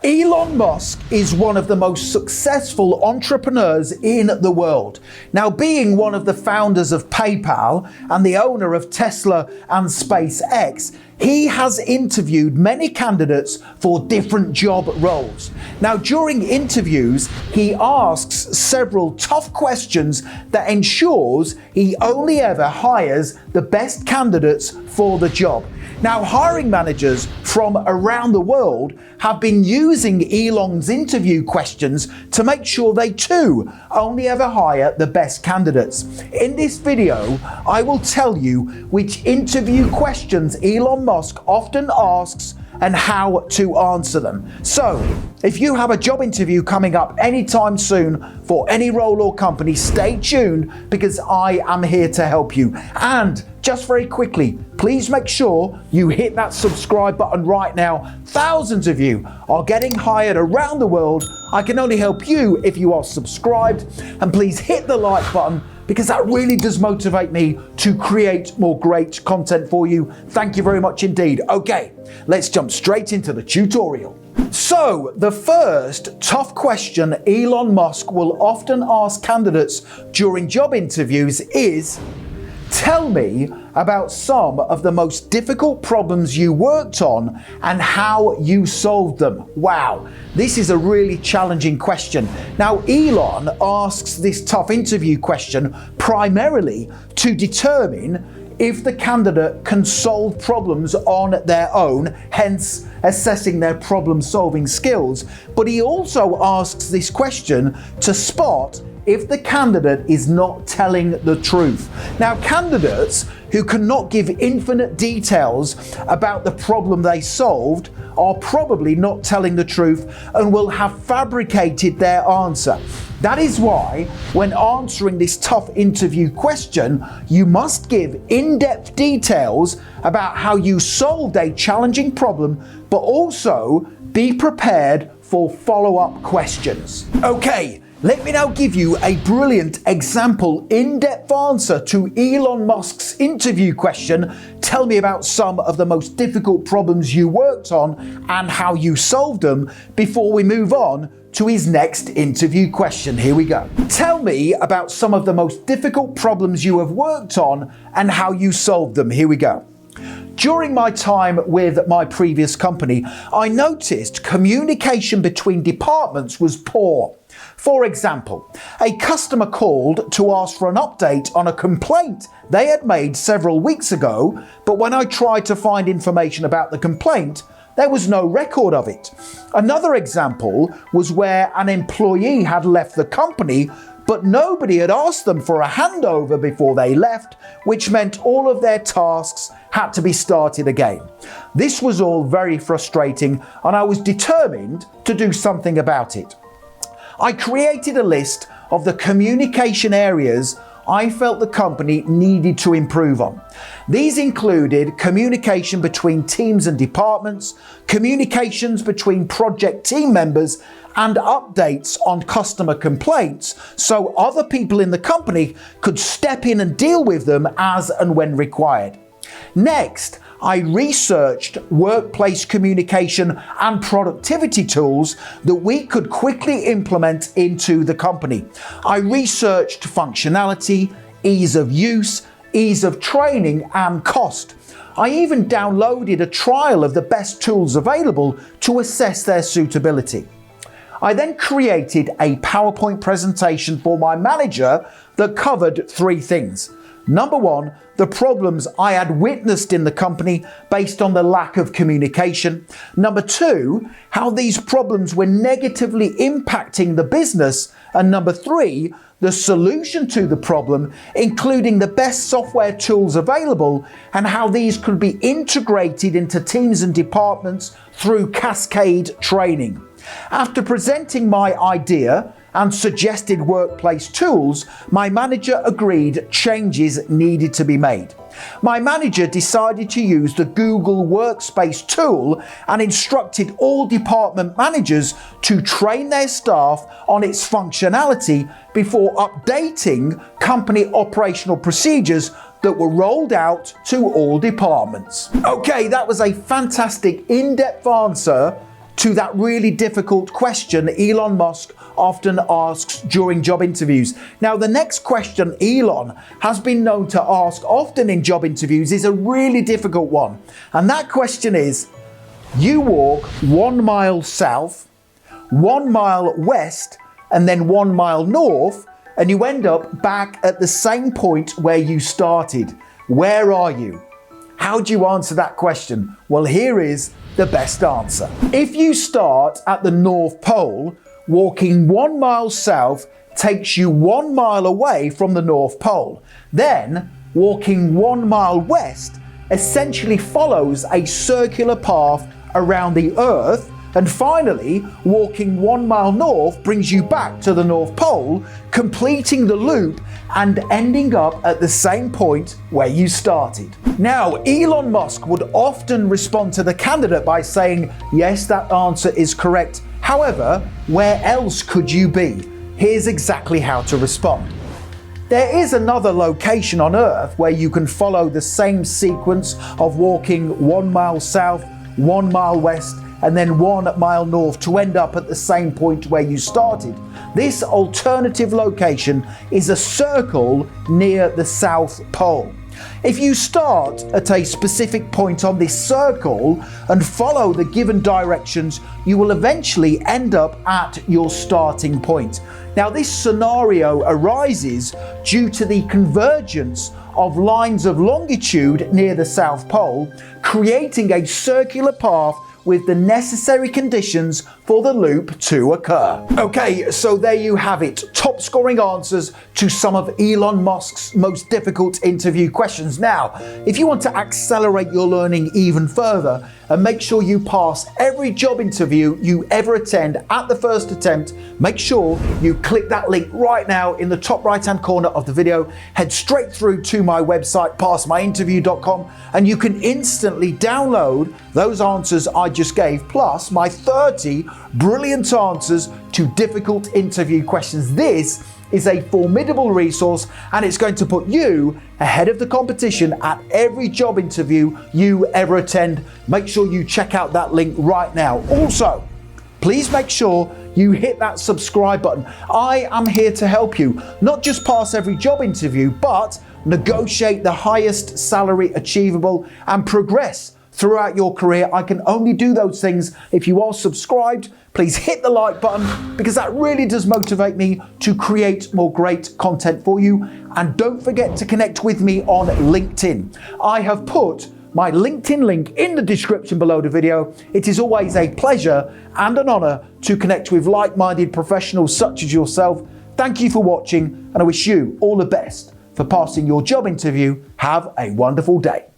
Elon Musk is one of the most successful entrepreneurs in the world. Now, being one of the founders of PayPal and the owner of Tesla and SpaceX, he has interviewed many candidates for different job roles. Now, during interviews, he asks several tough questions that ensures he only ever hires the best candidates for the job. Now, hiring managers from around the world have been using Elon's interview questions to make sure they too only ever hire the best candidates. In this video, I will tell you which interview questions Elon Musk often asks and how to answer them. So, if you have a job interview coming up anytime soon for any role or company, stay tuned because I am here to help you. And just very quickly, please make sure you hit that subscribe button right now. Thousands of you are getting hired around the world. I can only help you if you are subscribed. And please hit the like button because that really does motivate me to create more great content for you. Thank you very much indeed. Okay, let's jump straight into the tutorial. So, the first tough question Elon Musk will often ask candidates during job interviews is, tell me about some of the most difficult problems you worked on and how you solved them. Wow, this is a really challenging question. Now, Elon asks this tough interview question primarily to determine if the candidate can solve problems on their own, hence assessing their problem-solving skills. But he also asks this question to spot if the candidate is not telling the truth. Now, candidates who cannot give infinite details about the problem they solved are probably not telling the truth and will have fabricated their answer. That is why, when answering this tough interview question, you must give in-depth details about how you solved a challenging problem, but also be prepared for follow-up questions. Okay, let me now give you a brilliant example in-depth answer to Elon Musk's interview question. Tell me about some of the most difficult problems you worked on and how you solved them before we move on to his next interview question. Here we go. Tell me about some of the most difficult problems you have worked on and how you solved them. Here we go. During my time with my previous company, I noticed communication between departments was poor. For example, a customer called to ask for an update on a complaint they had made several weeks ago, but when I tried to find information about the complaint, there was no record of it. Another example was where an employee had left the company, but nobody had asked them for a handover before they left, which meant all of their tasks had to be started again. This was all very frustrating, and I was determined to do something about it. I created a list of the communication areas I felt the company needed to improve on. These included communication between teams and departments, communications between project team members, and updates on customer complaints so other people in the company could step in and deal with them as and when required. Next, I researched workplace communication and productivity tools that we could quickly implement into the company. I researched functionality, ease of use, ease of training, and cost. I even downloaded a trial of the best tools available to assess their suitability. I then created a PowerPoint presentation for my manager that covered three things. Number one, the problems I had witnessed in the company based on the lack of communication. Number two, how these problems were negatively impacting the business. And number three, the solution to the problem, including the best software tools available and how these could be integrated into teams and departments through cascade training. After presenting my idea and suggested workplace tools, my manager agreed changes needed to be made. My manager decided to use the Google Workspace tool and instructed all department managers to train their staff on its functionality before updating company operational procedures that were rolled out to all departments. Okay, that was a fantastic in-depth answer to that really difficult question Elon Musk often asks during job interviews. Now, the next question Elon has been known to ask often in job interviews is a really difficult one. And that question is, you walk 1 mile south, 1 mile west, and then 1 mile north, and you end up back at the same point where you started. Where are you? How do you answer that question? Well, here is the best answer. If you start at the North Pole, walking 1 mile south takes you 1 mile away from the North Pole. Then, walking 1 mile west essentially follows a circular path around the Earth. And finally, walking 1 mile north brings you back to the North Pole, completing the loop and ending up at the same point where you started. Now, Elon Musk would often respond to the candidate by saying, yes, that answer is correct. However, where else could you be? Here's exactly how to respond. There is another location on Earth where you can follow the same sequence of walking 1 mile south, 1 mile west, and then 1 mile north to end up at the same point where you started. This alternative location is a circle near the South Pole. If you start at a specific point on this circle and follow the given directions, you will eventually end up at your starting point. Now, this scenario arises due to the convergence of lines of longitude near the South Pole, creating a circular path with the necessary conditions for the loop to occur. Okay, so there you have it. Top scoring answers to some of Elon Musk's most difficult interview questions. Now, if you want to accelerate your learning even further and make sure you pass every job interview you ever attend at the first attempt, make sure you click that link right now in the top right-hand corner of the video. Head straight through to my website, passmyinterview.com, and you can instantly download those answers I just gave, plus my 30 brilliant answers to difficult interview questions. This is a formidable resource, and it's going to put you ahead of the competition at every job interview you ever attend. Make sure you check out that link right now. Also, please make sure you hit that subscribe button. I am here to help you not just pass every job interview, but negotiate the highest salary achievable and progress throughout your career. I can only do those things if you are subscribed. Please hit the like button, because that really does motivate me to create more great content for you. And don't forget to connect with me on LinkedIn. I have put my LinkedIn link in the description below the video. It is always a pleasure and an honor to connect with like-minded professionals such as yourself. Thank you for watching, and I wish you all the best for passing your job interview. Have a wonderful day.